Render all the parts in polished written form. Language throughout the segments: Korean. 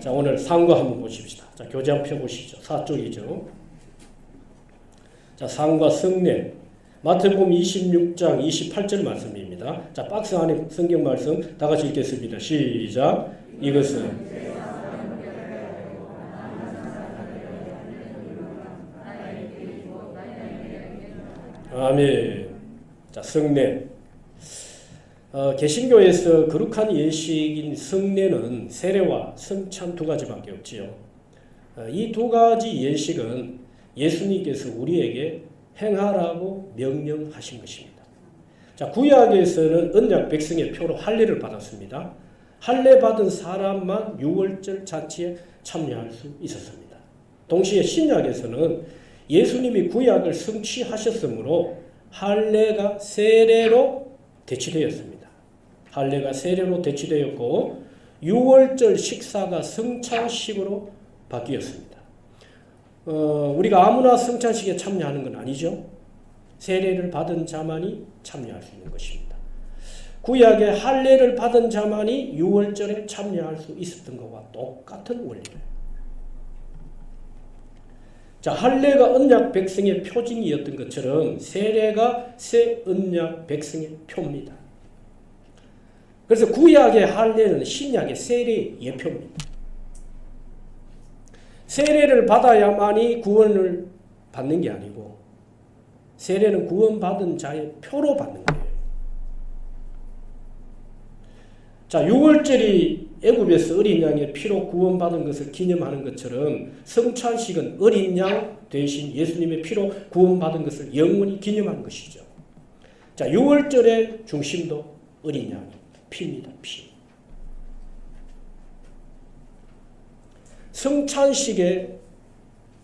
자, 오늘 상과 한번 보십시다. 자, 교재 한번 펴보시죠. 4쪽이죠. 자, 상과 성례. 마태복음 26장 28절 말씀입니다. 자, 박스 안에 성경 말씀 다 같이 읽겠습니다. 시작. 이것은 아멘. 자, 성례. 개신교에서 거룩한 예식인 성례는 세례와 성찬 두 가지밖에 없지요. 이 두 가지 예식은 예수님께서 우리에게 행하라고 명령하신 것입니다. 자, 구약에서는 언약 백성의 표로 할례를 받았습니다. 할례 받은 사람만 유월절 잔치에 참여할 수 있었습니다. 동시에 신약에서는 예수님이 구약을 성취하셨으므로 할례가 세례로 대치되었습니다. 할례가 세례로 대치되었고 유월절 식사가 성찬식으로 바뀌었습니다. 우리가 아무나 성찬식에 참여하는 건 아니죠. 세례를 받은 자만이 참여할 수 있는 것입니다. 구약의 할례를 받은 자만이 유월절에 참여할 수 있었던 것과 똑같은 원리예요. 자, 할례가 언약 백성의 표징이었던 것처럼 세례가 새 언약 백성의 표입니다. 그래서 구약의 할례는 신약의 세례의 예표입니다. 세례를 받아야만이 구원을 받는 게 아니고 세례는 구원받은 자의 표로 받는 거예요. 자, 유월절이 애굽에서 어린 양의 피로 구원받은 것을 기념하는 것처럼 성찬식은 어린 양 대신 예수님의 피로 구원받은 것을 영원히 기념하는 것이죠. 자, 유월절의 중심도 어린 양의 피입니다. 피. 성찬식의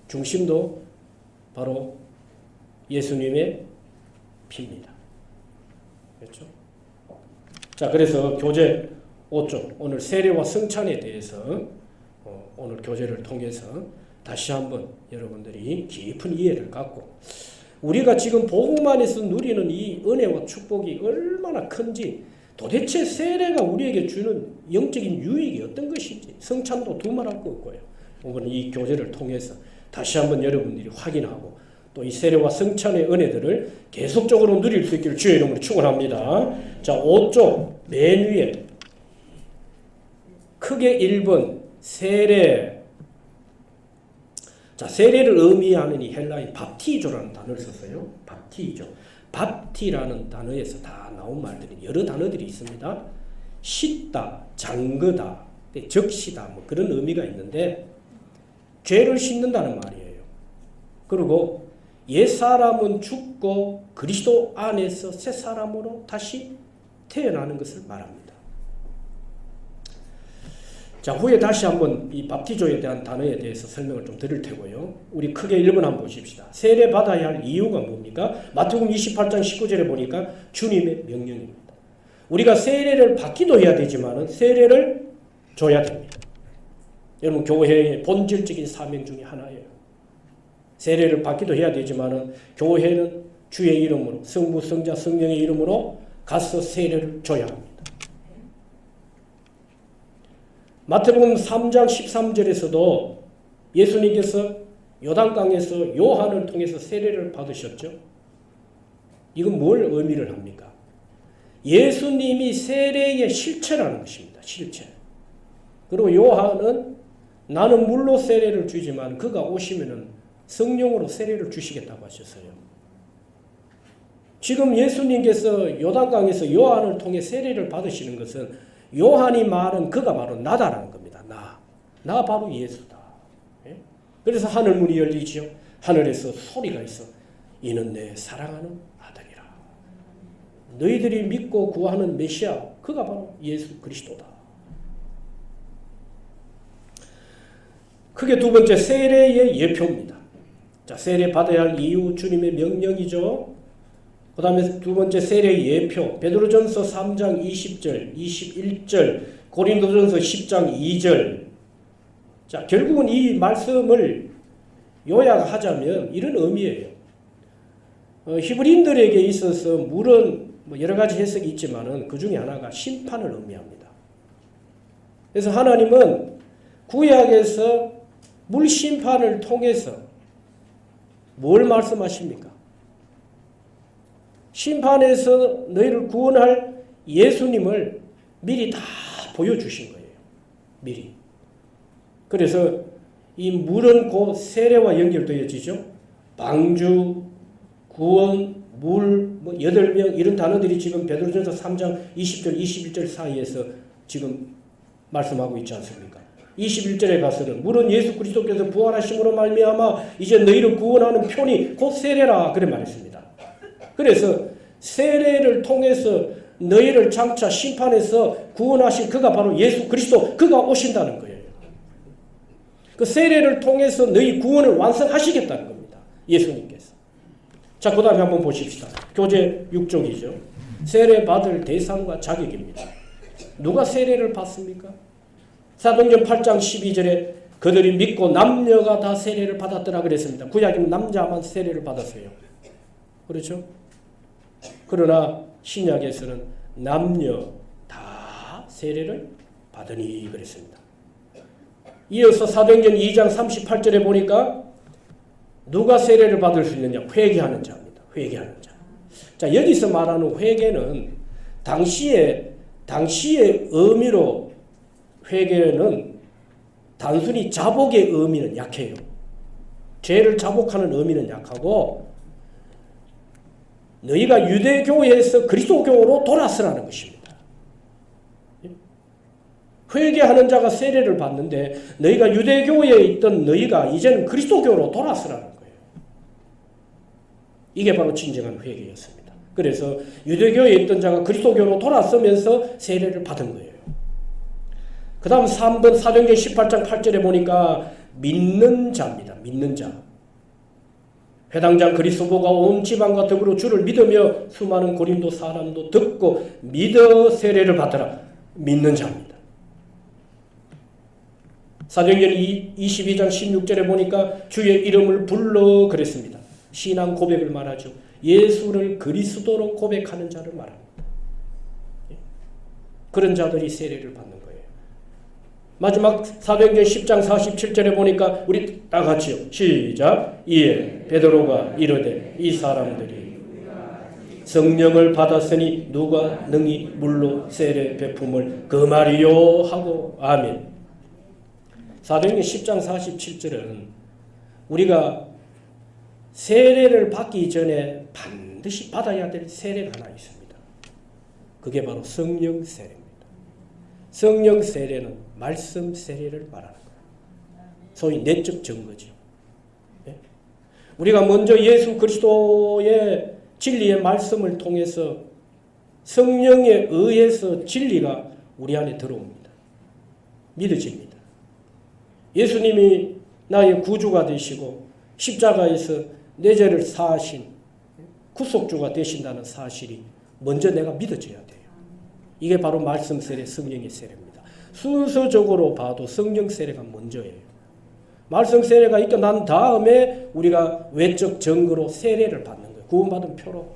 중심도 바로 예수님의 피입니다. 그렇죠? 자, 그래서 교재 5쪽 오늘 세례와 성찬에 대해서 오늘 교재를 통해서 다시 한번 여러분들이 깊은 이해를 갖고 우리가 지금 복음 안에서 누리는 이 은혜와 축복이 얼마나 큰지 도대체 세례가 우리에게 주는 영적인 유익이 어떤 것인지 성찬도 두말할 거 없고요. 오늘 이 교재를 통해서 다시 한번 여러분들이 확인하고 또 이 세례와 성찬의 은혜들을 계속적으로 누릴 수 있기를 주의 이름으로 축원합니다. 자, 5쪽 맨 위에 크게 1번 세례. 자, 세례를 의미하는 이 헬라인 밥티조라는 단어를 썼어요. 밥티조. 밥티라는 단어에서 다 나온 말들이 여러 단어들이 있습니다. 씻다, 잠그다, 적시다 뭐 그런 의미가 있는데 죄를 씻는다는 말이에요. 그리고 옛사람은 죽고 그리스도 안에서 새 사람으로 다시 태어나는 것을 말합니다. 자, 후에 다시 한번 이 밥티조에 대한 단어에 대해서 설명을 좀 드릴 테고요. 우리 크게 1번 한번 보십시다. 세례 받아야 할 이유가 뭡니까? 마태복음 28장 19절에 보니까 주님의 명령입니다. 우리가 세례를 받기도 해야 되지만 세례를 줘야 됩니다. 여러분, 교회의 본질적인 사명 중에 하나예요. 세례를 받기도 해야 되지만 교회는 주의 이름으로 성부, 성자, 성령의 이름으로 가서 세례를 줘야 합니다. 마태복음 3장 13절에서도 예수님께서 요단강에서 요한을 통해서 세례를 받으셨죠. 이건 뭘 의미를 합니까? 예수님이 세례의 실체라는 것입니다. 실체. 그리고 요한은 나는 물로 세례를 주지만 그가 오시면은 성령으로 세례를 주시겠다고 하셨어요. 지금 예수님께서 요단강에서 요한을 통해 세례를 받으시는 것은 요한이 말은 그가 바로 나다라는 겁니다. 나 바로 예수다. 예? 그래서 하늘문이 열리죠. 하늘에서 소리가 있어. 이는 내 사랑하는 아들이라. 너희들이 믿고 구하는 메시아 그가 바로 예수 그리스도다. 크게 두 번째 세례의 예표입니다. 자, 세례 받아야 할 이유 주님의 명령이죠. 그 다음에 두 번째 세례의 예표 베드로전서 3장 20절 21절 고린도전서 10장 2절. 자, 결국은 이 말씀을 요약하자면 이런 의미예요. 히브리인들에게 있어서 물은 뭐 여러 가지 해석이 있지만은 그 중에 하나가 심판을 의미합니다. 그래서 하나님은 구약에서 물심판을 통해서 뭘 말씀하십니까? 심판에서 너희를 구원할 예수님을 미리 다 보여주신 거예요. 미리. 그래서 이 물은 곧 세례와 연결되어지죠. 방주, 구원, 물, 8명 이런 단어들이 지금 베드로전서 3장 20절, 21절 사이에서 지금 말씀하고 있지 않습니까? 21절에 가서는 물은 예수 그리스도께서 부활하심으로 말미암아 이제 너희를 구원하는 표니 곧 세례라 그래 말했습니다. 그래서 세례를 통해서 너희를 장차 심판에서 구원하실 그가 바로 예수 그리스도 그가 오신다는 거예요. 그 세례를 통해서 너희 구원을 완성하시겠다는 겁니다. 예수님께서. 자, 그 다음에 한번 보십시다. 교재 6쪽이죠. 세례 받을 대상과 자격입니다. 누가 세례를 받습니까? 사도행전 8장 12절에 그들이 믿고 남녀가 다 세례를 받았더라 그랬습니다. 구약에는 남자만 세례를 받았어요. 그렇죠? 그러나 신약에서는 남녀 다 세례를 받으니 그랬습니다. 이어서 사도행전 2장 38절에 보니까 누가 세례를 받을 수 있느냐? 회개하는 자입니다. 회개하는 자. 자, 여기서 말하는 회개는 당시의 의미로 회개는 단순히 자복의 의미는 약해요. 죄를 자복하는 의미는 약하고 너희가 유대교에서 그리스도교로 돌아서라는 것입니다. 회개하는 자가 세례를 받는데 너희가 유대교에 있던 너희가 이제는 그리스도교로 돌아서라는 거예요. 이게 바로 진정한 회개였습니다. 그래서 유대교에 있던 자가 그리스도교로 돌아서면서 세례를 받은 거예요. 그 다음 3번 사도행전 18장 8절에 보니까 믿는 자입니다. 믿는 자. 회당장 그리스도가 온 지방과 더불어 주를 믿으며 수많은 고린도 사람도 듣고 믿어 세례를 받더라. 믿는 자입니다. 사도행전 22장 16절에 보니까 주의 이름을 불러 그랬습니다. 신앙 고백을 말하죠. 예수를 그리스도로 고백하는 자를 말합니다. 그런 자들이 세례를 받는 거예요. 마지막 사도행전 10장 47절에 보니까 우리 다 같이요. 시작. 이에 베드로가 이르되 이 사람들이 성령을 받았으니 누가 능히 물로 세례 베품을 그 말이요 하고 아멘. 사도행전 10장 47절은 우리가 세례를 받기 전에 반드시 받아야 될 세례가 하나 있습니다. 그게 바로 성령 세례입니다. 성령 세례는 말씀 세례를 말하는 거예요. 소위 내적 증거죠. 네? 우리가 먼저 예수 그리스도의 진리의 말씀을 통해서 성령에 의해서 진리가 우리 안에 들어옵니다. 믿어집니다. 예수님이 나의 구주가 되시고 십자가에서 내 죄를 사하신 구속주가 되신다는 사실이 먼저 내가 믿어져야 돼요. 이게 바로 말씀 세례, 성령의 세례입니다. 순서적으로 봐도 성령 세례가 먼저예요. 말씀 세례가 있고 난 다음에 우리가 외적 증거로 세례를 받는 거예요. 구원받은 표로.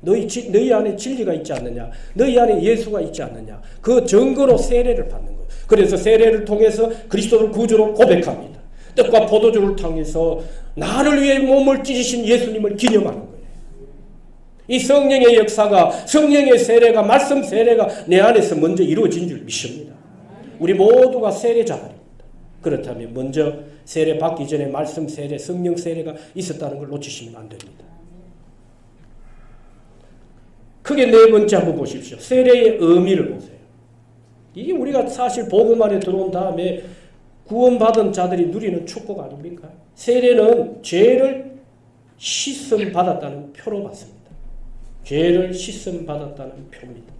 너희 안에 진리가 있지 않느냐? 너희 안에 예수가 있지 않느냐? 그 증거로 세례를 받는 거예요. 그래서 세례를 통해서 그리스도를 구주로 고백합니다. 떡과 포도주를 통해서 나를 위해 몸을 찢으신 예수님을 기념하는 거예요. 이 성령의 역사가, 성령의 세례가, 말씀 세례가 내 안에서 먼저 이루어진 줄 믿습니다. 우리 모두가 세례자들입니다. 그렇다면 먼저 세례 받기 전에 말씀 세례, 성령 세례가 있었다는 걸 놓치시면 안 됩니다. 크게 네 번째 한번 보십시오. 세례의 의미를 보세요. 이게 우리가 사실 복음 안에 들어온 다음에 구원받은 자들이 누리는 축복 아닙니까? 세례는 죄를 씻음 받았다는 표로 받습니다. 죄를 씻음 받았다는 표입니다.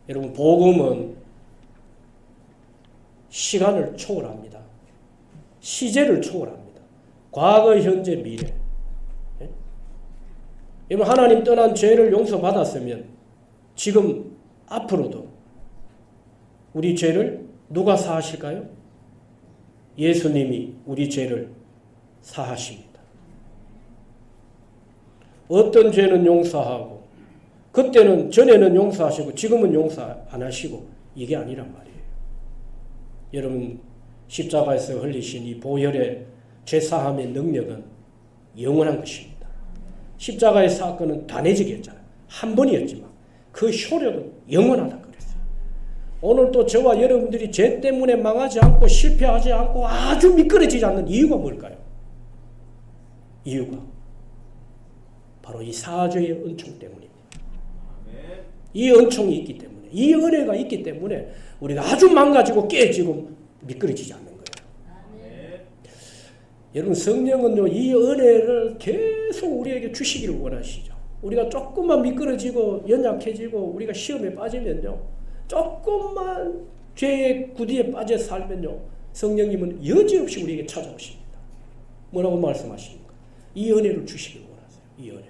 여러분, 복음은 시간을 초월합니다. 시제를 초월합니다. 과거, 현재, 미래. 여러분, 하나님 떠난 죄를 용서받았으면 지금 앞으로도 우리 죄를 누가 사하실까요? 예수님이 우리 죄를 사하십니다. 어떤 죄는 용서하고 그때는 전에는 용서하시고 지금은 용서 안 하시고 이게 아니란 말이에요. 여러분 십자가에서 흘리신 이 보혈의 죄사함의 능력은 영원한 것입니다. 십자가의 사건은 단회적이었잖아요. 한 번이었지만 그 효력은 영원하다 그랬어요. 오늘도 저와 여러분들이 죄 때문에 망하지 않고 실패하지 않고 아주 미끄러지지 않는 이유가 뭘까요? 이유가 바로 이 사죄의 은총 때문입니다. 이 은총이 있기 때문에, 이 은혜가 있기 때문에 우리가 아주 망가지고 깨지고 미끄러지지 않는 거예요. 여러분 성령은요 이 은혜를 계속 우리에게 주시기를 원하시죠. 우리가 조금만 미끄러지고 연약해지고 우리가 시험에 빠지면요, 조금만 죄의 구디에 빠져 살면요, 성령님은 여지없이 우리에게 찾아오십니다. 뭐라고 말씀하십니까? 이 은혜를 주시길 원하세요. 이 은혜.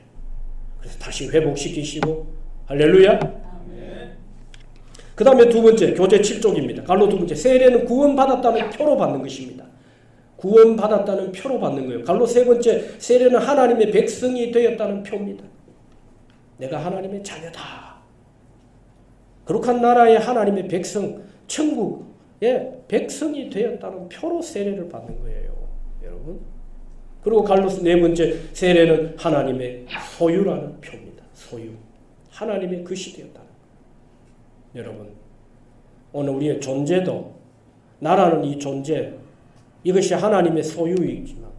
그래서 다시 회복시키시고, 할렐루야. 그 다음에 두 번째, 교제 7쪽입니다. 갈로 두 번째, 세례는 구원받았다는 표로 받는 것입니다. 구원받았다는 표로 받는 거예요. 갈로 세 번째, 세례는 하나님의 백성이 되었다는 표입니다. 내가 하나님의 자녀다. 거룩한 나라의 하나님의 백성, 천국의 백성이 되었다는 표로 세례를 받는 거예요. 여러분. 그리고 갈로 네 번째, 세례는 하나님의 소유라는 표입니다. 소유. 하나님의 것이 되었다는 거예요. 여러분, 오늘 우리의 존재도, 나라는 이 존재, 이것이 하나님의 소유이지만,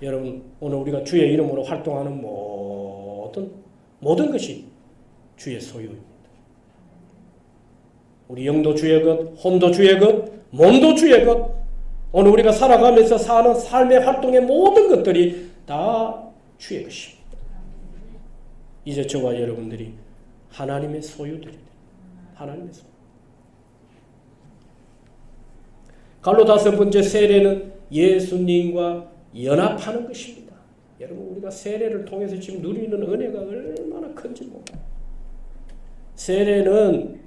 여러분, 오늘 우리가 주의 이름으로 활동하는 모든 것이 주의 소유입니다. 우리 영도 주의 것, 혼도 주의 것, 몸도 주의 것, 오늘 우리가 살아가면서 사는 삶의 활동의 모든 것들이 다 주의 것입니다. 이제 저와 여러분들이 하나님의 소유들이 됩니다. 하나님의 소유. 갈로 다섯 번째, 세례는 예수님과 연합하는 것입니다. 여러분, 우리가 세례를 통해서 지금 누리는 은혜가 얼마나 큰지 몰라요. 세례는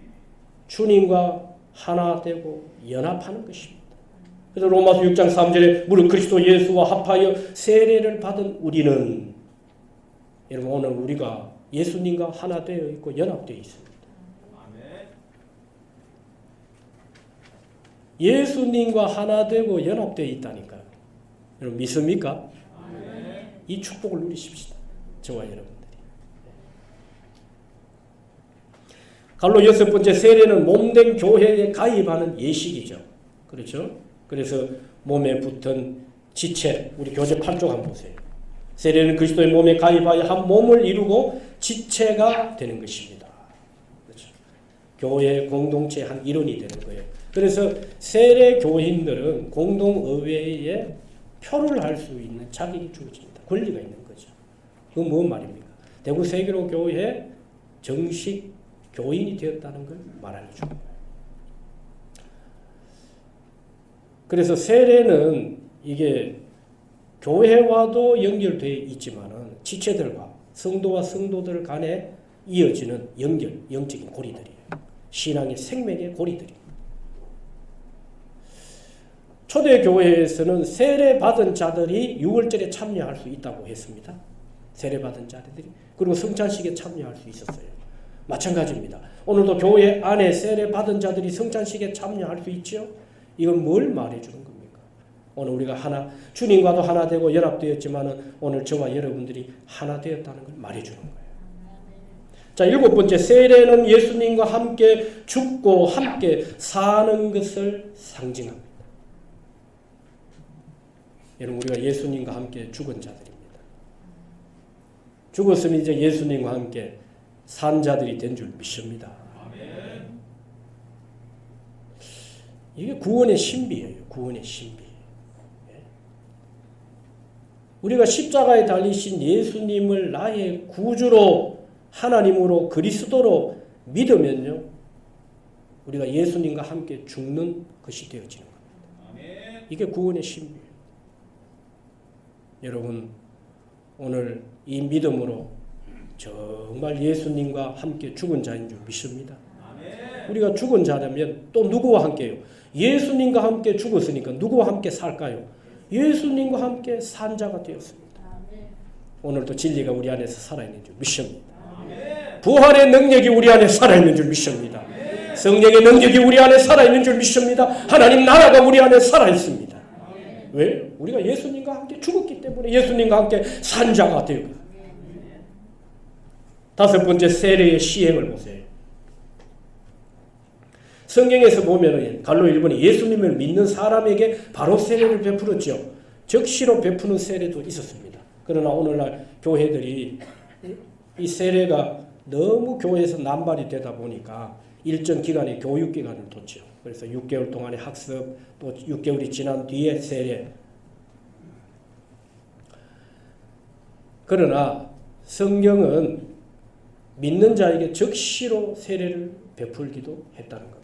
주님과 하나 되고 연합하는 것입니다. 그래서 로마서 6장 3절에 무릇 그리스도 예수와 합하여 세례를 받은 우리는, 여러분 오늘 우리가 예수님과 하나 되어 있고 연합되어 있습니다. 예수님과 하나 되고 연합되어 있다니까요. 여러분 믿습니까? 이 축복을 누리십시다. 저와 여러분들이. 갈로 여섯 번째, 세례는 몸된 교회에 가입하는 예식이죠. 그렇죠? 그래서 몸에 붙은 지체, 우리 교제 8쪽 한번 보세요. 세례는 그리스도의 몸에 가입하여 한 몸을 이루고 지체가 되는 것입니다. 그렇죠? 교회 공동체의 한 일원이 되는 거예요. 그래서 세례 교인들은 공동의회에 표를 할 수 있는 자격이 주어집니다. 권리가 있는 거죠. 그건 무슨 말입니까? 대구 세계로 교회 정식 교인이 되었다는 걸 말하는 중. 그래서 세례는 이게 교회와도 연결되어 있지만은 지체들과 성도와 성도들 간에 이어지는 연결, 영적인 고리들이에요. 신앙의 생명의 고리들이에요. 초대교회에서는 세례받은 자들이 유월절에 참여할 수 있다고 했습니다. 세례받은 자들이. 그리고 성찬식에 참여할 수 있었어요. 마찬가지입니다. 오늘도 교회 안에 세례받은 자들이 성찬식에 참여할 수 있죠. 이건 뭘 말해주는 겁니까? 오늘 우리가 하나, 주님과도 하나 되고 연합되었지만은 오늘 저와 여러분들이 하나 되었다는 걸 말해주는 거예요. 자, 일곱 번째, 세례는 예수님과 함께 죽고 함께 사는 것을 상징합니다. 여러분, 우리가 예수님과 함께 죽은 자들입니다. 죽었으면 이제 예수님과 함께 산 자들이 된 줄 믿습니다. 이게 구원의 신비예요. 구원의 신비. 우리가 십자가에 달리신 예수님을 나의 구주로, 하나님으로, 그리스도로 믿으면요, 우리가 예수님과 함께 죽는 것이 되어지는 겁니다. 이게 구원의 신비예요. 여러분, 오늘 이 믿음으로 정말 예수님과 함께 죽은 자인 줄 믿습니다. 우리가 죽은 자라면 또 누구와 함께요? 예수님과 함께 죽었으니까 누구와 함께 살까요? 예수님과 함께 산 자가 되었습니다. 오늘도 진리가 우리 안에서 살아있는 줄 믿습니다. 부활의 능력이 우리 안에 살아있는 줄 믿습니다. 성령의 능력이 우리 안에 살아있는 줄 믿습니다. 하나님 나라가 우리 안에 살아있습니다. 왜? 우리가 예수님과 함께 죽었기 때문에 예수님과 함께 산 자가 되고. 다섯 번째, 세례의 시행을 보세요. 성경에서 보면 갈로 1번에 예수님을 믿는 사람에게 바로 세례를 베풀었죠. 적시로 베푸는 세례도 있었습니다. 그러나 오늘날 교회들이 이 세례가 너무 교회에서 남발이 되다 보니까 일정 기간의 교육기간을 뒀죠. 그래서 6개월 동안의 학습, 또 6개월이 지난 뒤에 세례. 그러나 성경은 믿는 자에게 적시로 세례를 베풀기도 했다는 겁니다.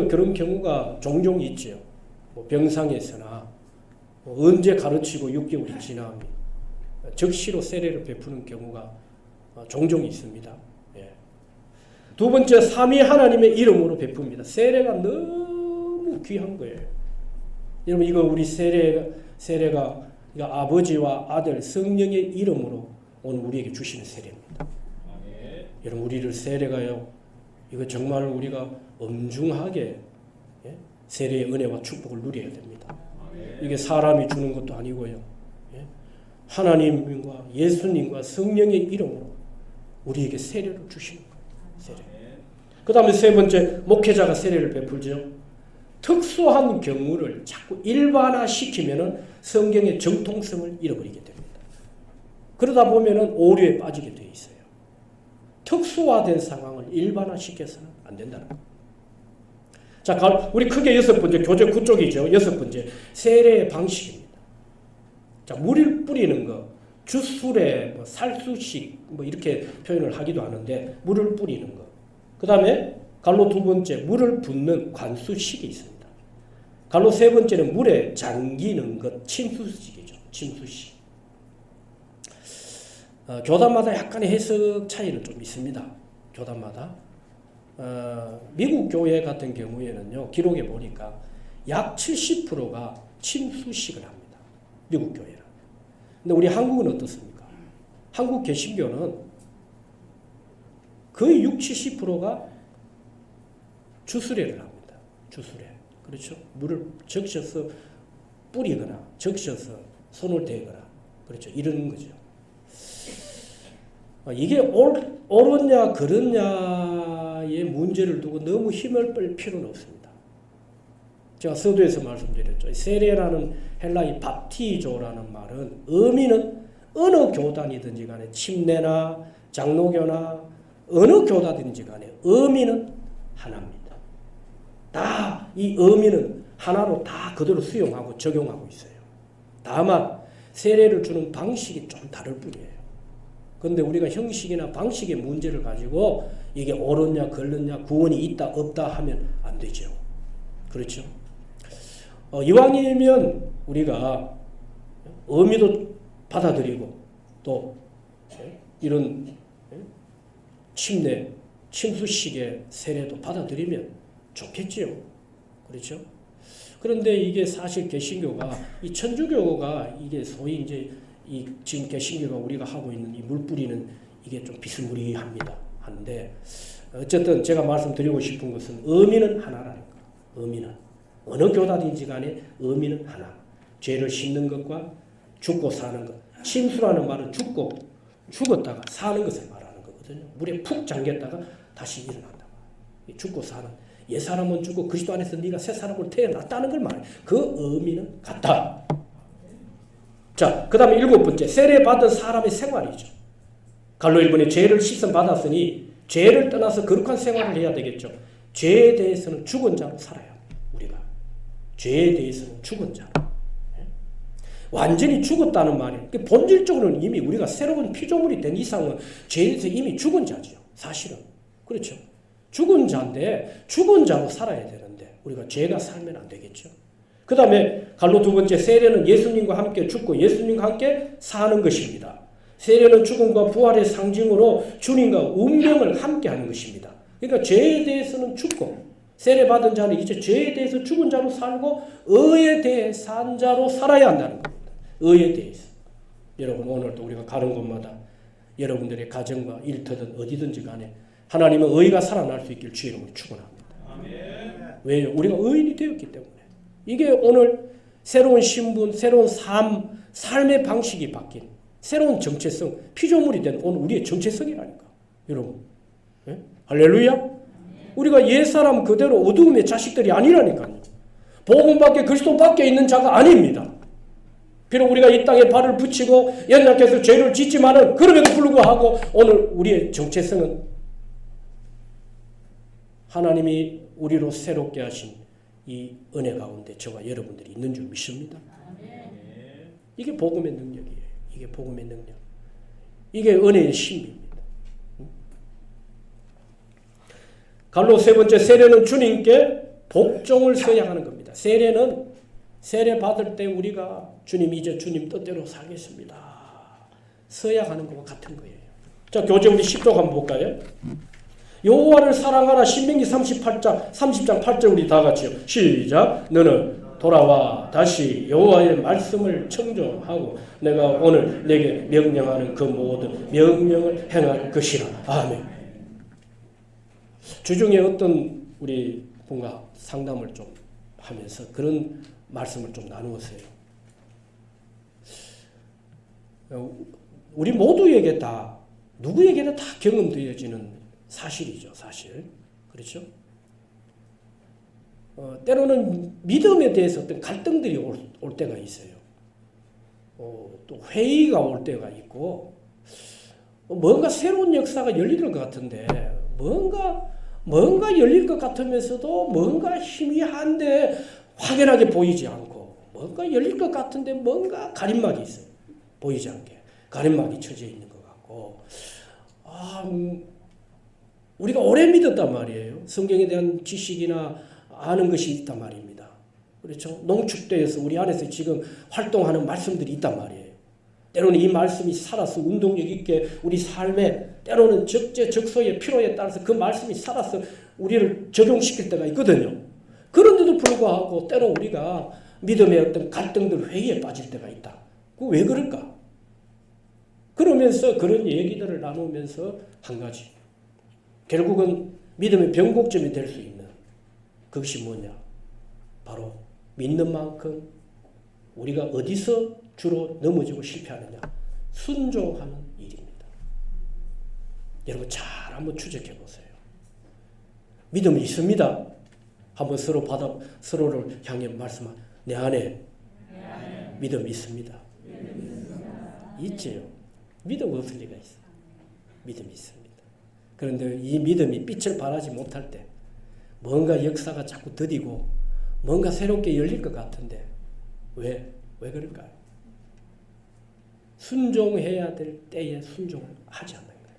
그런 경우가 종종 있죠. 병상에서나 언제 가르치고 6개월이 지나면 적시로 세례를 베푸는 경우가 종종 있습니다. 예. 두 번째, 삼위 하나님의 이름으로 베풉니다. 세례가 너무 귀한 거예요. 여러분, 이거 우리 세례가 이거 아버지와 아들 성령의 이름으로 오늘 우리에게 주시는 세례입니다. 여러분, 우리를 세례가요, 이거 정말 우리가 엄중하게 세례의 은혜와 축복을 누려야 됩니다. 이게 사람이 주는 것도 아니고요. 하나님과 예수님과 성령의 이름으로 우리에게 세례를 주시는 거예요. 세례. 그 다음에 세 번째, 목회자가 세례를 베풀죠. 특수한 경우를 자꾸 일반화시키면 성경의 정통성을 잃어버리게 됩니다. 그러다 보면 오류에 빠지게 되어 있어요. 특수화된 상황을 일반화시켜서는 안 된다는 거예요. 자, 우리 크게 여섯 번째, 교재 9쪽이죠. 여섯 번째, 세례의 방식입니다. 자, 물을 뿌리는 거, 주술에 살수식 이렇게 표현을 하기도 하는데 물을 뿌리는 거. 그 다음에 갈로 두 번째, 물을 붓는 관수식이 있습니다. 갈로 세 번째는 물에 잠기는 것, 침수식이죠. 침수식. 교단마다 약간의 해석 차이는 좀 있습니다. 교단마다. 미국 교회 같은 경우에는요, 기록에 보니까 약 70%가 침수식을 합니다. 미국 교회는. 근데 우리 한국은 어떻습니까? 한국 개신교는 거의 60~70%가 주수례를 합니다. 주수례. 그렇죠? 물을 적셔서 뿌리거나 적셔서 손을 대거나 그렇죠? 이런 거죠. 이게 옳으냐 그렇냐의 문제를 두고 너무 힘을 뺄 필요는 없습니다. 제가 서두에서 말씀드렸죠. 세례라는 헬라의 밥티조라는 말은 의미는 어느 교단이든지 간에 침례나 장로교나 어느 교단이든지 간에 의미는 하나입니다. 다 이 의미는 하나로 다 그대로 수용하고 적용하고 있어요. 다만 세례를 주는 방식이 좀 다를 뿐이에요. 그런데 우리가 형식이나 방식의 문제를 가지고 이게 옳았냐 걸렸냐 구원이 있다 없다 하면 안 되죠. 그렇죠? 이왕이면 우리가 의미도 받아들이고 또 이런 침례, 침수식의 세례도 받아들이면 좋겠지요. 그렇죠? 그런데 이게 사실 개신교가 이 천주교가 이게 소위 이제 이 지금 개신교가 우리가 하고 있는 이 물 뿌리는 이게 좀 비스무리합니다. 하는데 어쨌든 제가 말씀드리고 싶은 것은 의미는 하나라는 거. 의미는 어느 교단인지 간에 의미는 하나. 죄를 씻는 것과 죽고 사는 것. 침수라는 말은 죽었다가 사는 것을 말하는 거거든요. 물에 푹 잠겼다가 다시 일어난다. 죽고 사는. 옛 사람은 죽고 그리스도 안에서 네가 새 사람으로 태어났다는 걸 말해. 그 의미는 같다. 자, 그 다음에 일곱 번째, 세례 받은 사람의 생활이죠. 갈로 1번에 죄를 씻음 받았으니 죄를 떠나서 거룩한 생활을 해야 되겠죠. 죄에 대해서는 죽은 자로 살아야 합니다. 우리가 죄에 대해서는 죽은 자로. 완전히 죽었다는 말이에요. 본질적으로는 이미 우리가 새로운 피조물이 된 이상은 죄에서 이미 죽은 자죠. 사실은. 그렇죠. 죽은 자인데 죽은 자로 살아야 되는데 우리가 죄가 살면 안 되겠죠. 그 다음에 갈로 두 번째, 세례는 예수님과 함께 죽고 예수님과 함께 사는 것입니다. 세례는 죽음과 부활의 상징으로 주님과 운명을 함께 하는 것입니다. 그러니까 죄에 대해서는 죽고 세례 받은 자는 이제 죄에 대해서 죽은 자로 살고 의에 대해 산 자로 살아야 한다는 겁니다. 의에 대해서. 여러분 오늘도 우리가 가는 곳마다 여러분들의 가정과 일터든 어디든지 간에 하나님은 의가 살아날 수 있길 주의 이름으로 축원합니다. 왜요? 우리가 의인이 되었기 때문에. 이게 오늘 새로운 신분, 새로운 삶의 방식이 바뀐 새로운 정체성, 피조물이 된 오늘 우리의 정체성이라니까. 여러분. 예? 할렐루야? 우리가 옛사람 그대로 어두움의 자식들이 아니라니까요. 복음 밖에 그리스도 밖에 있는 자가 아닙니다. 비록 우리가 이 땅에 발을 붙이고 연약해서 죄를 짓지만은 그럼에도 불구하고 오늘 우리의 정체성은 하나님이 우리로 새롭게 하신 이 은혜 가운데 저와 여러분들이 있는 줄 믿습니다. 이게 복음의 능력이에요. 이게 복음의 능력. 이게 은혜의 신비입니다. 갈로 세 번째, 세례는 주님께 복종을 서야 하는 겁니다. 세례 받을 때 우리가 주님 이제 주님 뜻대로 살겠습니다. 서야 하는 것과 같은 거예요. 자, 교재 우리 10쪽 한번 볼까요? 여호와를 사랑하라. 신명기 30장 8절 우리 다 같이요. 시작. 너는 돌아와 다시 여호와의 말씀을 청종하고 내가 오늘 내게 명령하는 그 모든 명령을 행할 것이라. 아멘. 주중에 어떤 우리 분과 상담을 좀 하면서 그런 말씀을 좀 나누었어요. 우리 모두에게 다 누구에게나 다 경험되어지는 사실이죠. 사실. 그렇죠? 때로는 믿음에 대해서 어떤 갈등들이 올 때가 있어요. 또 회의가 올 때가 있고 뭔가 새로운 역사가 열릴 것 같은데 뭔가 열릴 것 같으면서도 뭔가 희미한데 확연하게 보이지 않고 뭔가 열릴 것 같은데 뭔가 가림막이 있어요. 보이지 않게. 가림막이 쳐져 있는 것 같고 우리가 오래 믿었단 말이에요. 성경에 대한 지식이나 아는 것이 있단 말입니다. 그렇죠? 농축되어서 우리 안에서 지금 활동하는 말씀들이 있단 말이에요. 때로는 이 말씀이 살아서 운동력 있게 우리 삶에 때로는 적재적소의 필요에 따라서 그 말씀이 살아서 우리를 적용시킬 때가 있거든요. 그런데도 불구하고 때로 우리가 믿음의 어떤 갈등들 회의에 빠질 때가 있다. 그 왜 그럴까? 그러면서 그런 얘기들을 나누면서 한 가지. 결국은 믿음의 변곡점이 될 수 있는 그것이 뭐냐? 바로 믿는 만큼 우리가 어디서 주로 넘어지고 실패하느냐? 순종하는 일입니다. 여러분 잘 한번 추적해 보세요. 믿음이 있습니다. 한번 서로를 향해 말씀한 내 안에 믿음이 있습니다. 있지요. 믿음 없을 리가 있어. 믿음이 있습니다. 그런데 이 믿음이 빛을 발하지 못할 때 뭔가 역사가 자꾸 더디고 뭔가 새롭게 열릴 것 같은데 왜 그럴까요? 순종해야 될 때에 순종을 하지 않는 거예요.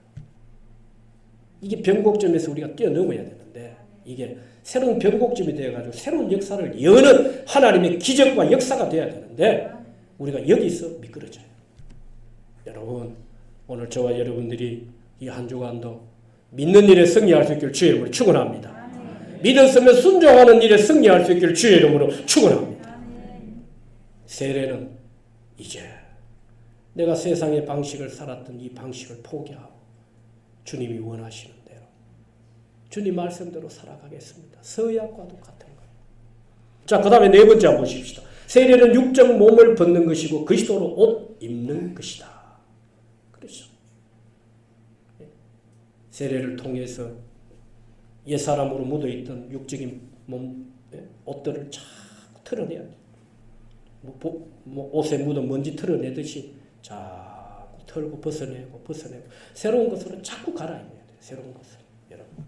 이게 변곡점에서 우리가 뛰어넘어야 되는데 이게 새로운 변곡점이 되어가지고 새로운 역사를 여는 하나님의 기적과 역사가 되어야 되는데 우리가 여기서 미끄러져요. 여러분 오늘 저와 여러분들이 이 한 주간도 믿는 일에 승리할 수 있기를 주의 이름으로 축원합니다. 믿었으면 순종하는 일에 승리할 수 있기를 주의 이름으로 축원합니다. 세례는 이제 내가 세상의 방식을 살았던 이 방식을 포기하고 주님이 원하시는 대로 주님 말씀대로 살아가겠습니다. 서약과도 같은 거예요. 자, 그 다음에 네 번째 한번 보십시다. 세례는 육적 몸을 벗는 것이고 그리스도로 옷 입는 것이다. 그렇죠. 세례를 통해서 옛사람으로 묻어있던 육적인 몸, 옷들을 자꾸 털어내야 돼. 옷에 묻은 먼지 털어내듯이 자꾸 털고 벗어내고 새로운 것으로 자꾸 갈아입어야 돼. 새로운 것을. 여러분.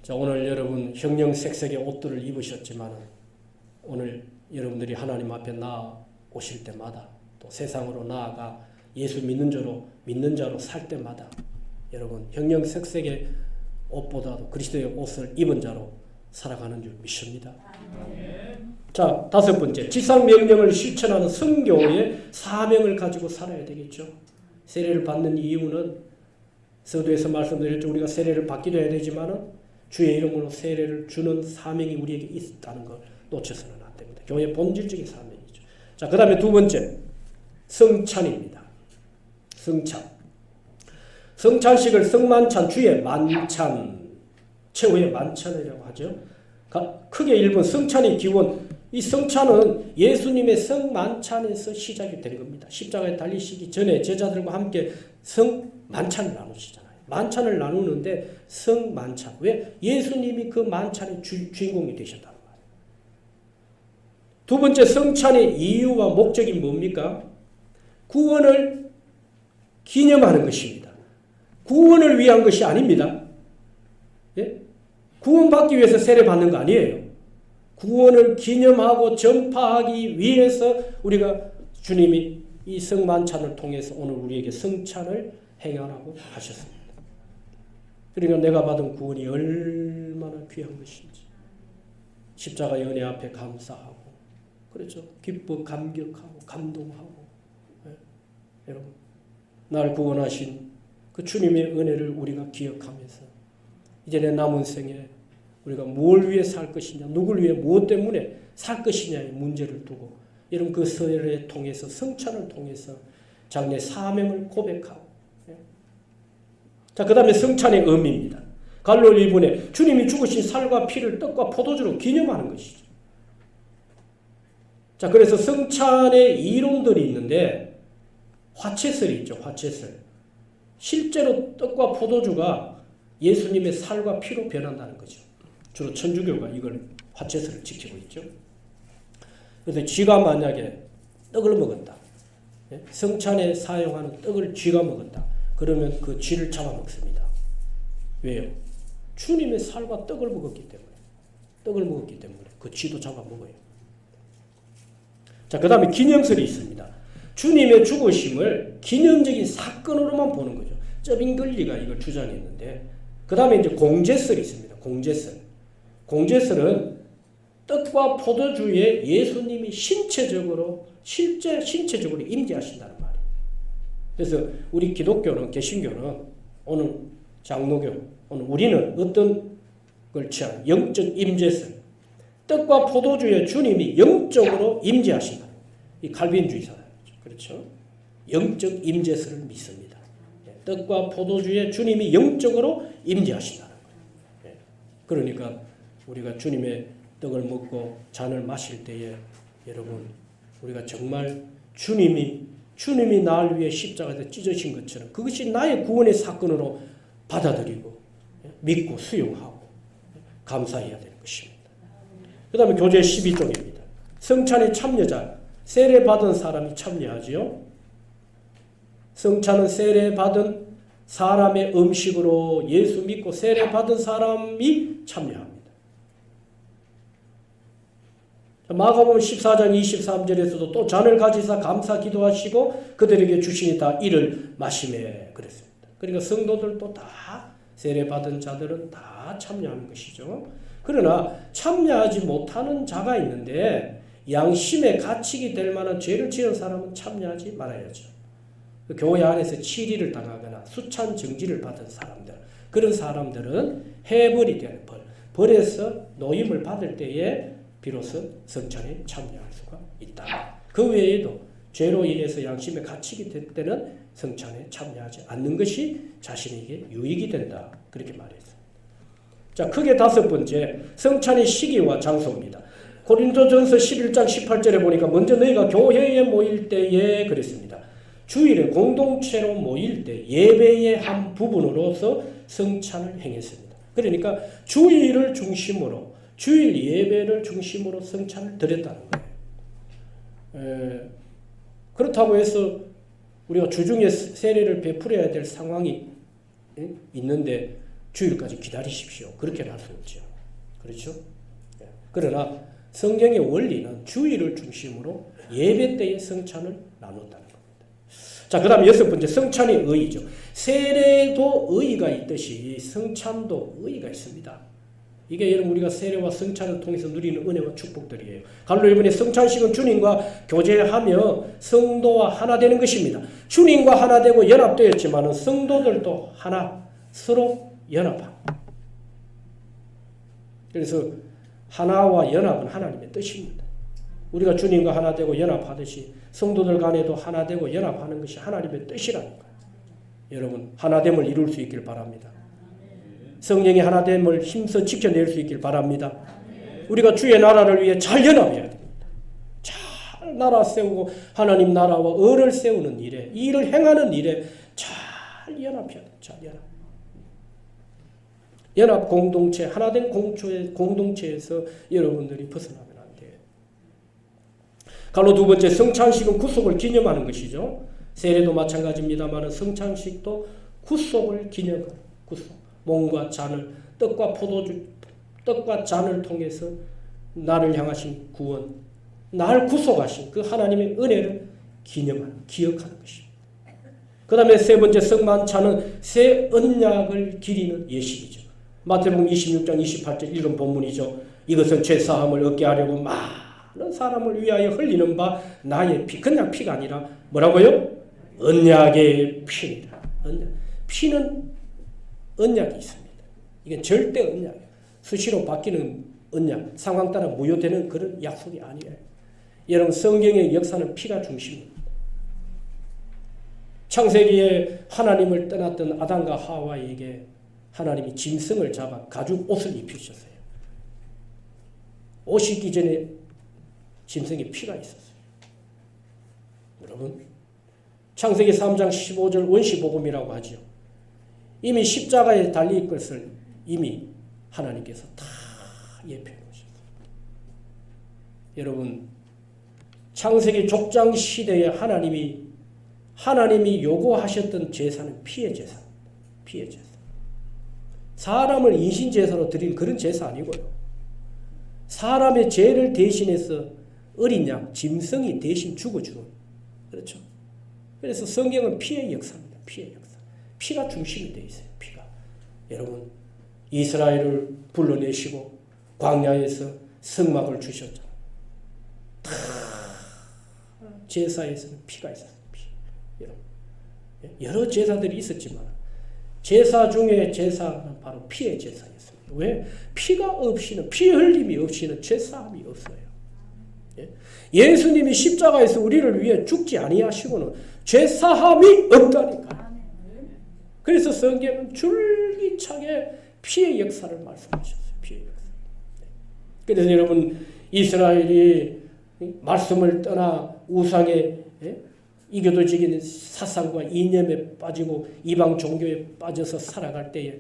자, 오늘 여러분 형형색색의 옷들을 입으셨지만 오늘 여러분들이 하나님 앞에 나오실 때마다 또 세상으로 나아가 예수 믿는 자로 살 때마다 여러분 형형색색의 옷보다도 그리스도의 옷을 입은 자로 살아가는 줄 믿습니다. 자, 다섯 번째, 지상명령을 실천하는 성교의 사명을 가지고 살아야 되겠죠. 세례를 받는 이유는 서두에서 말씀드렸죠. 우리가 세례를 받기도 해야 되지만 주의 이름으로 세례를 주는 사명이 우리에게 있다는 걸 놓쳐서는 안 됩니다. 교회의 본질적인 사명이죠. 자, 그 다음에 두 번째, 성찬입니다. 성찬. 성찬식을 성만찬, 주의 만찬, 최후의 만찬이라고 하죠. 크게 읽은 성찬의 기원, 이 성찬은 예수님의 성만찬에서 시작이 된 겁니다. 십자가에 달리시기 전에 제자들과 함께 성만찬을 나누시잖아요. 만찬을 나누는데 성만찬. 왜? 예수님이 그 만찬의 주인공이 되셨다는 말이에요. 두 번째 성찬의 이유와 목적이 뭡니까? 구원을 기념하는 것입니다. 구원을 위한 것이 아닙니다. 예? 구원받기 위해서 세례받는 거 아니에요. 구원을 기념하고 전파하기 위해서 우리가 주님이 이 성만찬을 통해서 오늘 우리에게 성찬을 행하라고 하셨습니다. 그러니까 내가 받은 구원이 얼마나 귀한 것인지 십자가의 은혜 앞에 감사하고 그렇죠. 기뻐 감격하고 감동하고 여러분 날 구원하신 그 주님의 은혜를 우리가 기억하면서 이제 내 남은 생에 우리가 뭘 위해 살 것이냐, 누굴 위해 무엇 때문에 살 것이냐의 문제를 두고 이런 그 세례를 통해서 성찬을 통해서 자기의 사명을 고백하고 자, 그 다음에 성찬의 의미입니다. 갈로리 1분에 주님이 죽으신 살과 피를 떡과 포도주로 기념하는 것이죠. 자, 그래서 성찬의 이론들이 있는데 화채설이 있죠. 화채설. 실제로 떡과 포도주가 예수님의 살과 피로 변한다는 거죠. 주로 천주교가 이걸 화채설을 지키고 있죠. 그래서 쥐가 만약에 떡을 먹었다. 성찬에 사용하는 떡을 쥐가 먹었다. 그러면 그 쥐를 잡아먹습니다. 왜요? 주님의 살과 떡을 먹었기 때문에 그 쥐도 잡아먹어요. 자, 그 다음에 기념설이 있습니다. 주님의 죽으심을 기념적인 사건으로만 보는 거죠. 쩌빙글리가 이걸 주장했는데 그 다음에 이제 공제설이 있습니다. 공제설은 떡과 포도주에 예수님이 신체적으로 임재하신다는 말이에요. 그래서 우리 기독교는 개신교는 오늘 장로교 오늘 우리는 어떤 걸 취하는 영적 임재설 떡과 포도주에 주님이 영적으로 임재하신다. 이 칼빈주의사 그렇죠. 영적 임재설을 믿습니다. 떡과 포도주에 주님이 영적으로 임재하신다는 거예요. 그러니까 우리가 주님의 떡을 먹고 잔을 마실 때에 여러분 우리가 정말 주님이 나를 위해 십자가에서 찢어진 것처럼 그것이 나의 구원의 사건으로 받아들이고 믿고 수용하고 감사해야 되는 것입니다. 그 다음에 교재 12쪽입니다. 성찬에 참여자, 세례받은 사람이 참여하지요. 성찬은 세례받은 사람의 음식으로 예수 믿고 세례받은 사람이 참여합니다. 마가복음 14장 23절에서도 또 잔을 가지사 감사 기도하시고 그들에게 주시니 다 이를 마시매 그랬습니다. 그러니까 성도들도 다 세례받은 자들은 다 참여하는 것이죠. 그러나 참여하지 못하는 자가 있는데 양심의 가책이 될 만한 죄를 지은 사람은 참여하지 말아야죠. 교회 안에서 치리를 당하거나 수찬 정지를 받은 사람들 그런 사람들은 해벌이 되는 벌에서 노임을 받을 때에 비로소 성찬에 참여할 수가 있다. 그 외에도 죄로 인해서 양심의 가책이 될 때는 성찬에 참여하지 않는 것이 자신에게 유익이 된다. 그렇게 말했습니다. 자, 크게 다섯 번째 성찬의 시기와 장소입니다. 고린도전서 11장 18절에 보니까 먼저 너희가 교회에 모일 때에 그랬습니다. 주일에 공동체로 모일 때 예배의 한 부분으로서 성찬을 행했습니다. 그러니까 주일을 중심으로 주일 예배를 중심으로 성찬을 드렸다는 거예요. 그렇다고 해서 우리가 주중에 세례를 베풀어야 될 상황이 있는데 주일까지 기다리십시오. 그렇게는 할 수 없죠. 그렇죠? 그러나 성경의 원리는 주일을 중심으로 예배 때의 성찬을 나눴다는 겁니다. 자, 그 다음에 여섯 번째 성찬의 의의죠. 세례도 의의가 있듯이 성찬도 의의가 있습니다. 이게 여러분 우리가 세례와 성찬을 통해서 누리는 은혜와 축복들이에요. 갈로 이번에 성찬식은 주님과 교제하며 성도와 하나 되는 것입니다. 주님과 하나 되고 연합되었지만 성도들도 하나 서로 연합하고 그래서 하나와 연합은 하나님의 뜻입니다. 우리가 주님과 하나 되고 연합하듯이 성도들 간에도 하나 되고 연합하는 것이 하나님의 뜻이라는 거예요. 여러분 하나됨을 이룰 수 있길 바랍니다. 성령의 하나됨을 힘써 지켜낼 수 있길 바랍니다. 우리가 주의 나라를 위해 잘 연합해야 됩니다. 잘 나라 세우고 하나님 나라와 을을 세우는 일에, 이 일을 행하는 일에 잘 연합해야 돼요. 잘 연합 공동체, 하나된 공동체에서 여러분들이 벗어나면 안 돼요. 갈로 두 번째, 성찬식은 구속을 기념하는 것이죠. 세례도 마찬가지입니다만 성찬식도 구속을 기념하는 구속. 몸과 잔을, 떡과 잔을 통해서 나를 향하신 구원, 나를 구속하신 그 하나님의 은혜를 기억하는 것입니다. 그 다음에 세 번째, 성만찬은 새 언약을 기리는 예식이죠. 마태복음 26장 28절 읽은 본문이죠. 이것은 죄사함을 얻게 하려고 많은 사람을 위하여 흘리는 바 나의 피, 그냥 피가 아니라 뭐라고요? 언약의 피입니다. 피는 언약이 있습니다. 이건 절대 언약이에요. 수시로 바뀌는 언약, 상황 따라 무효되는 그런 약속이 아니에요. 여러분 성경의 역사는 피가 중심입니다. 창세기에 하나님을 떠났던 아담과 하와에게 하나님이 짐승을 잡아 가죽 옷을 입히셨어요. 옷이 있기 전에 짐승의 피가 있었어요. 여러분 창세기 3장 15절 원시복음이라고 하죠. 이미 십자가에 달릴 것을 이미 하나님께서 다 예표해 놓으셨어요. 여러분 창세기 족장 시대에 하나님이 요구하셨던 제사는 피의 제사. 피의 제사. 사람을 인신제사로 드린 그런 제사 아니고요. 사람의 죄를 대신해서 어린 양, 짐승이 대신 죽어주는. 그렇죠. 그래서 성경은 피의 역사입니다. 피의 역사. 피가 중심이 되어 있어요. 피가. 여러분 이스라엘을 불러내시고 광야에서 성막을 주셨잖아요. 다 제사에서는 피가 있었어요. 피. 여러 제사들이 있었지만 제사 중에 제사는 바로 피의 제사였습니다. 왜? 피가 없이는, 피 흘림이 없이는 제사함이 없어요. 예수님이 십자가에서 우리를 위해 죽지 아니하시고는 제사함이 없다니까. 그래서 성경은 줄기차게 피의 역사를 말씀하셨어요. 피의 역사. 그래서 여러분 이스라엘이 말씀을 떠나 우상의 이교도적인 사상과 이념에 빠지고 이방 종교에 빠져서 살아갈 때에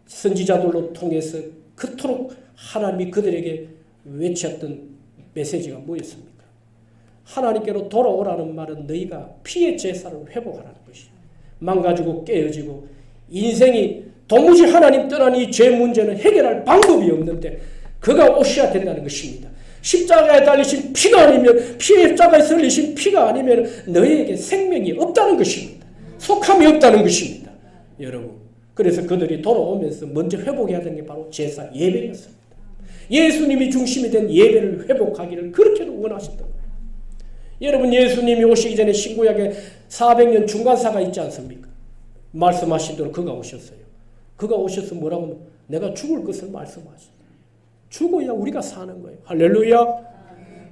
선지자들로 통해서 그토록 하나님이 그들에게 외쳤던 메시지가 뭐였습니까? 하나님께로 돌아오라는 말은 너희가 피의 제사를 회복하라는 것이에요. 망가지고 깨어지고 인생이 도무지 하나님 떠난 이 죄 문제는 해결할 방법이 없는데 그가 오셔야 된다는 것입니다. 십자가에 달리신 피가 아니면 피의 십자가에 설리신 피가 아니면 너희에게 생명이 없다는 것입니다. 속함이 없다는 것입니다. 여러분 그래서 그들이 돌아오면서 먼저 회복해야 되는 게 바로 제사 예배였습니다. 예수님이 중심이 된 예배를 회복하기를 그렇게도 원하셨던 거예요. 여러분 예수님이 오시기 전에 신구약에 400년 중간사가 있지 않습니까? 말씀하신 대로 그가 오셨어요. 그가 오셔서 뭐라고 하면 내가 죽을 것을 말씀하셨어요. 죽어야 우리가 사는 거예요. 할렐루야.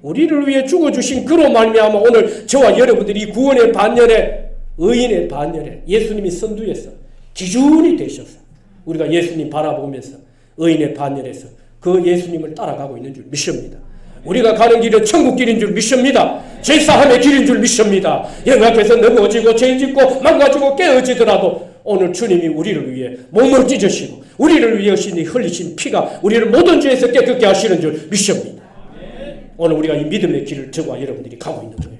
우리를 위해 죽어주신 그로 말미암아 오늘 저와 여러분들이 구원의 반열에 의인의 반열에 예수님이 선두에서 기준이 되셔서 우리가 예수님 바라보면서 의인의 반열에서 그 예수님을 따라가고 있는 줄 믿습니다. 우리가 가는 길은 천국 길인 줄 믿습니다. 제사함의 길인 줄 믿습니다. 영 앞에서 넘어지고 죄짓고 망가지고 깨어지더라도 오늘 주님이 우리를 위해 몸을 찢으시고 우리를 위해 흘리신 피가 우리를 모든 죄에서 깨끗게 하시는 줄 믿습니다. 오늘 우리가 이 믿음의 길을 저와 여러분들이 가고 있는 거예요.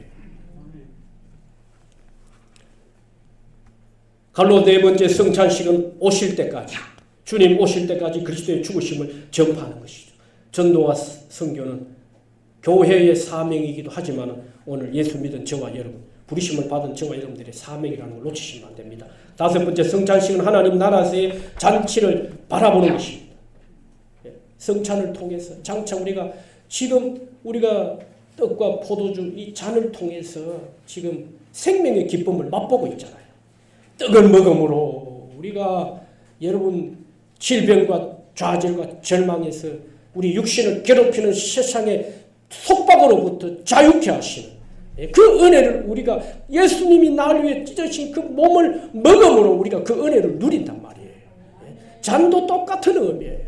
갈로 네 번째 성찬식은 오실 때까지 주님 오실 때까지 그리스도의 죽으심을 전파하는 것이죠. 전도와 선교는 교회의 사명이기도 하지만 오늘 예수 믿은 저와 여러분 부르심을 받은 저와 여러분들의 사명이라는 걸 놓치시면 안 됩니다. 다섯 번째 성찬식은 하나님 나라에서의 잔치를 바라보는 것입니다. 성찬을 통해서 장차 우리가 떡과 포도주 이 잔을 통해서 지금 생명의 기쁨을 맛보고 있잖아요. 떡을 먹음으로 우리가 여러분 질병과 좌절과 절망에서 우리 육신을 괴롭히는 세상의 속박으로부터 자유케 하시는 그 은혜를 우리가 예수님이 나를 위해 찢어진 그 몸을 먹음으로 우리가 그 은혜를 누린단 말이에요. 잔도 똑같은 의미예요.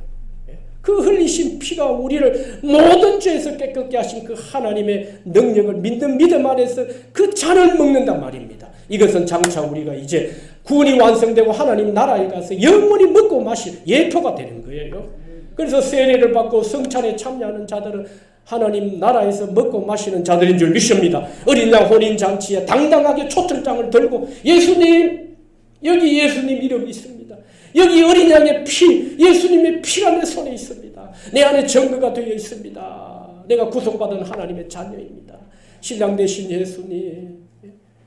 그 흘리신 피가 우리를 모든 죄에서 깨끗게 하신 그 하나님의 능력을 믿는 믿음 안에서 그 잔을 먹는단 말입니다. 이것은 장차 우리가 이제 구원이 완성되고 하나님 나라에 가서 영원히 먹고 마실 예표가 되는 거예요. 그래서 세례를 받고 성찬에 참여하는 자들은 하나님 나라에서 먹고 마시는 자들인 줄 믿습니다. 어린 양 혼인잔치에 당당하게 초청장을 들고 예수님, 여기 예수님 이름이 있습니다. 여기 어린 양의 피, 예수님의 피가 내 손에 있습니다. 내 안에 증거가 되어 있습니다. 내가 구속받은 하나님의 자녀입니다. 신랑 되신 예수님.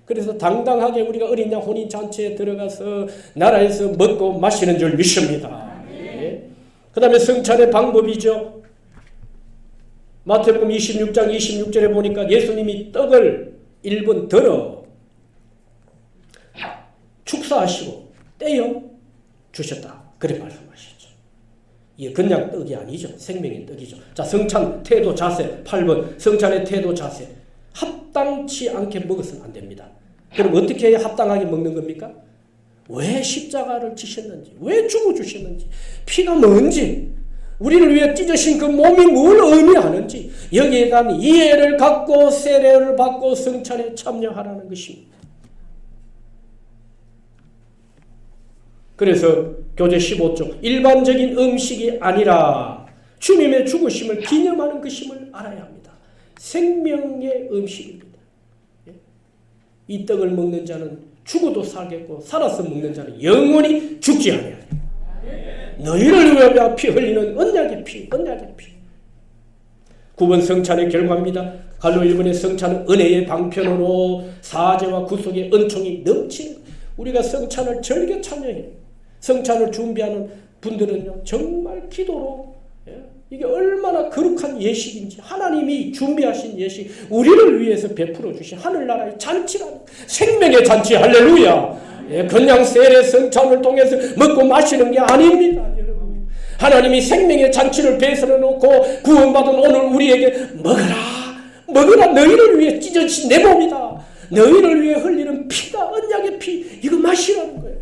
그래서 당당하게 우리가 어린 양 혼인잔치에 들어가서 나라에서 먹고 마시는 줄 믿습니다. 네. 그 다음에 성찬의 방법이죠. 마태복음 26장 26절에 보니까 예수님이 떡을 1분 덜어 축사하시고 떼어 주셨다. 그래 말씀하시죠. 이게 그냥 떡이 아니죠. 생명의 떡이죠. 자, 성찬 태도 자세 8번 성찬의 태도 자세. 합당치 않게 먹어서는 안 됩니다. 그럼 어떻게 해야 합당하게 먹는 겁니까? 왜 십자가를 지셨는지, 왜 죽어주셨는지, 피가 뭔지, 우리를 위해 찢어진 그 몸이 뭘 의미하는지 여기에 대한 이해를 갖고 세례를 받고 성찬에 참여하라는 것입니다. 그래서 교재 15쪽 일반적인 음식이 아니라 주님의 죽으심을 기념하는 것임을 알아야 합니다. 생명의 음식입니다. 이 떡을 먹는 자는 죽어도 살겠고 살아서 먹는 자는 영원히 죽지 아니하리라. 너희를 위하여 피 흘리는 언약의 피, 언약의 피. 9번 성찬의 결과입니다. 갈로 1번의 성찬은 은혜의 방편으로 사죄와 구속의 은총이 넘치는 우리가 성찬을 즐겨 참여해요. 성찬을 준비하는 분들은요 정말 기도로 이게 얼마나 거룩한 예식인지 하나님이 준비하신 예식 우리를 위해서 베풀어 주신 하늘나라의 잔치라는 생명의 잔치 할렐루야. 그냥 세례 성찬을 통해서 먹고 마시는 게 아닙니다. 여러분. 하나님이 생명의 잔치를 베풀어 놓고 구원받은 오늘 우리에게 먹으라 너희를 위해 찢어진 내 몸이다. 너희를 위해 흘리는 피다. 언약의 피 이거 마시라는 거예요.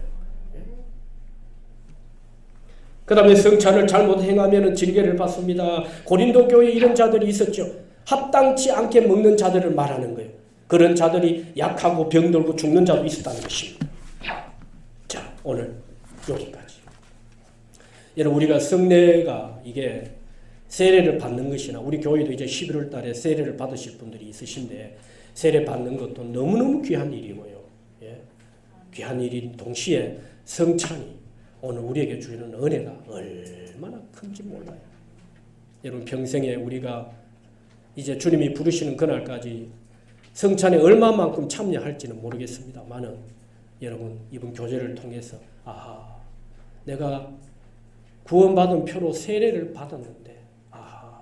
그 다음에 성찬을 잘못 행하면 징계를 받습니다. 고린도 교회에 이런 자들이 있었죠. 합당치 않게 먹는 자들을 말하는 거예요. 그런 자들이 약하고 병들고 죽는 자도 있었다는 것입니다. 자, 오늘 여기까지. 여러분 우리가 성례가 이게 세례를 받는 것이나 우리 교회도 이제 11월 달에 세례를 받으실 분들이 있으신데 세례 받는 것도 너무너무 귀한 일이고요. 예? 귀한 일인 동시에 성찬이 오늘 우리에게 주는 은혜가 얼마나 큰지 몰라요. 여러분 평생에 우리가 이제 주님이 부르시는 그날까지 성찬에 얼마만큼 참여할지는 모르겠습니다만은 여러분 이번 교제를 통해서 내가 구원받은 표로 세례를 받았는데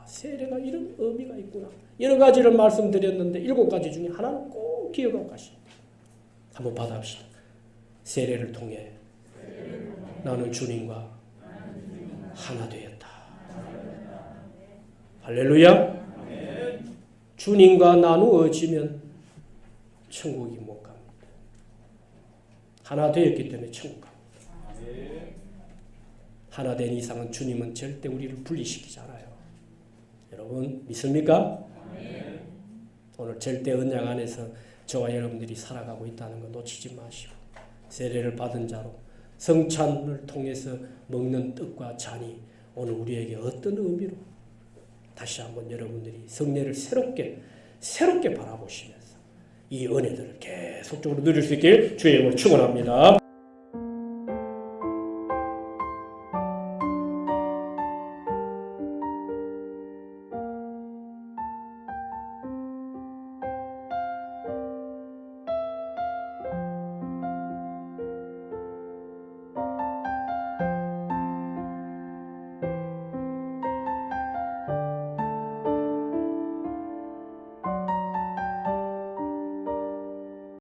세례가 이런 의미가 있구나. 여러 가지를 말씀드렸는데 7가지 중에 하나는 꼭 기억하고 가십니다. 한번 받아봅시다. 세례를 통해 나는 주님과 하나 되었다. 할렐루야. 주님과 나누어지면 천국이 못 갑니다. 하나 되었기 때문에 천국 갑니다. 하나 된 이상은 주님은 절대 우리를 분리시키지 않아요. 여러분 믿습니까? 오늘 절대 언약 안에서 저와 여러분들이 살아가고 있다는 거 놓치지 마시고 세례를 받은 자로 성찬을 통해서 먹는 떡과 잔이 오늘 우리에게 어떤 의미로 다시 한번 여러분들이 성례를 새롭게 바라보시면서 이 은혜들을 계속적으로 누릴 수 있길 주의 이름으로 축원합니다.